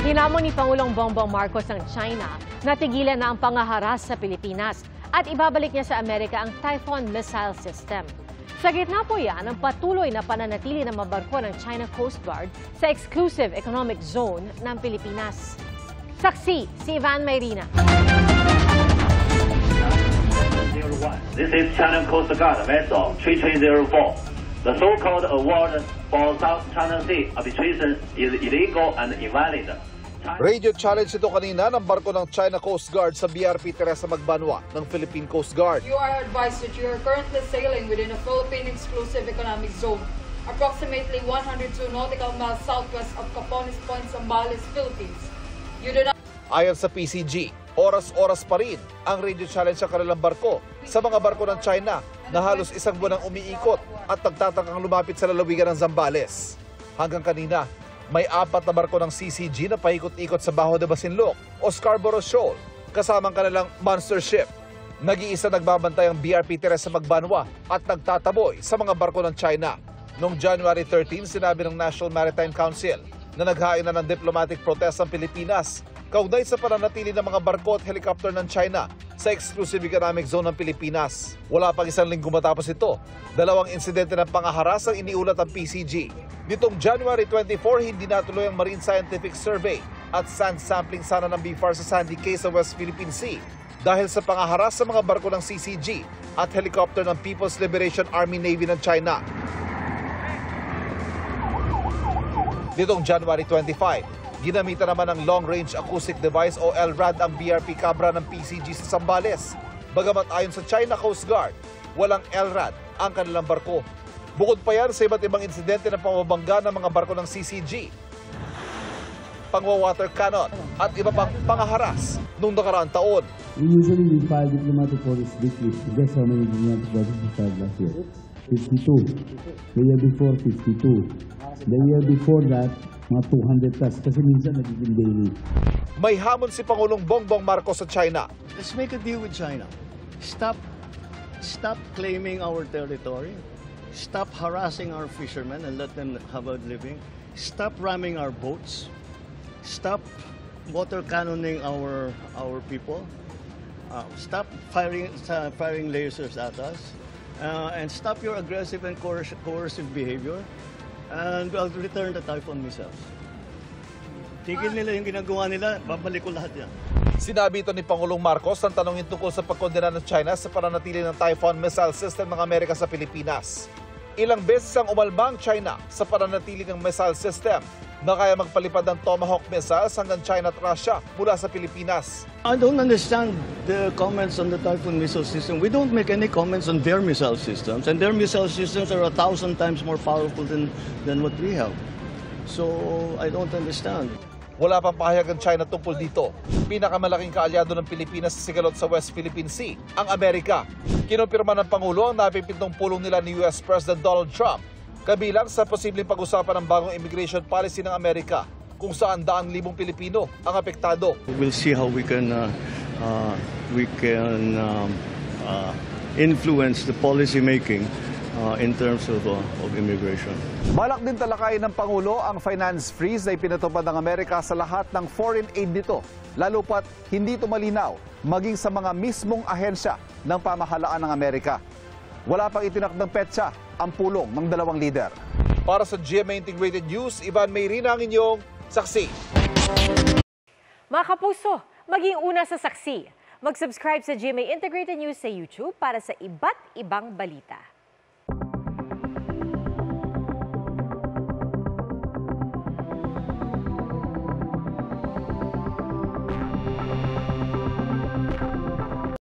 Hinamon ni Pangulong Bongbong Marcos ng China na tigilan na ang pangaharas sa Pilipinas at ibabalik niya sa Amerika ang Typhoon missile system. Sa gitna po yan ang patuloy na pananatili ng mga barko ng China Coast Guard sa exclusive economic zone ng Pilipinas. Saksi si Ivan Mayrina. This is China Coast Guard vessel 3304. The so-called award for South China Sea arbitration is illegal and invalid. Radio challenge ito kanina ng barko ng China Coast Guard sa BRP Teresa Magbanwa ng Philippine Coast Guard. You are advised that you are currently sailing within a Philippine exclusive economic zone, approximately 102 nautical miles southwest of Capones Point, Zambales, Philippines. You do not... Ayon sa PCG, oras-oras pa rin ang radio challenge sa kanilang barko sa mga barko ng China na halos isang buwan ang umiikot at nagtatakang lumapit sa lalawigan ng Zambales. Hanggang kanina, may 4 na barko ng CCG na paikot-ikot sa Bajo de Masinloc o Scarborough Shoal kasamang kanilang monster ship. Nag-iisa nagbabantay ang BRP Teresa Magbanwa at nagtataboy sa mga barko ng China. Noong January 13, sinabi ng National Maritime Council na naghain na ng diplomatic protest ang Pilipinas kaugnay sa pananatili ng mga barko at helicopter ng China sa exclusive economic zone ng Pilipinas. Wala pang isang linggo matapos ito, 2 insidente ng pangaharas ang iniulat ang PCG. Nitong January 24, hindi natuloy ang Marine Scientific Survey at sand sampling sana ng BFAR sa Sandy Cay sa West Philippine Sea dahil sa pangaharas sa mga barko ng CCG at helicopter ng People's Liberation Army Navy ng China. Nitong January 25, ginamitan naman ng Long Range Acoustic Device o LRAD ang BRP Cabra ng PCG sa Zambales. Bagamat ayon sa China Coast Guard, walang LRAD ang kanilang barko. Bukod pa yan sa iba't ibang insidente ng pamabangga ng mga barko ng CCG, pangwa-water cannon at iba pang pangaharas noong nakaraang taon. Usually we file diplomatic orders weekly. Guess how many diplomatic orders we filed last year? 52. The year before, 52. The year before that, mga 200 plus kasi minsan nagiging daily. May hamon si Pangulong Bongbong Marcos sa China. Let's make a deal with China. Stop claiming our territory. Stop harassing our fishermen and let them have a living. Stop ramming our boats. Stop water cannoning our people. Stop firing lasers at us. And stop your aggressive and coercive behavior. And I'll return the Typhoon missiles. Tigil nila yung ginagawa nila, babalik ko lahat yan. Sinabi ito ni Pangulong Marcos ang tanongin tungkol sa pagkondena ng China sa pananatili ng Typhoon missile system ng Amerika sa Pilipinas. Ilang beses ang umalma ang China sa pananatili ng missile system na kaya magpalipad ng Tomahawk missiles hanggang China at Russia mula sa Pilipinas. I don't understand the comments on the Typhoon missile system. We don't make any comments on their missile systems, and their missile systems are 1,000 times more powerful than what we have. So I don't understand. Wala pang pahayag ang China tungkol dito. Pinakamalaking kaalyado ng Pilipinas sa sigalot sa West Philippine Sea, ang Amerika. Kinumpirma ng Pangulo ang napipintong pulong nila ni US President Donald Trump, kabilang sa posibleng pag-usapan ng bagong immigration policy ng Amerika, kung saan 100,000 Pilipino ang apektado. We'll see how we can influence the policy making in terms of immigration. Balak din talakayin ng Pangulo ang finance freeze na ipinatupad ng Amerika sa lahat ng foreign aid nito, lalo pat hindi ito malinaw maging sa mga mismong ahensya ng pamahalaan ng Amerika. Wala pang itinakdang petsa ang pulong ng 2 lider. Para sa GMA Integrated News, Ivan Mayrina ang inyong saksi. Mga kapuso, maging una sa saksi. Mag-subscribe sa GMA Integrated News sa YouTube para sa iba't ibang balita.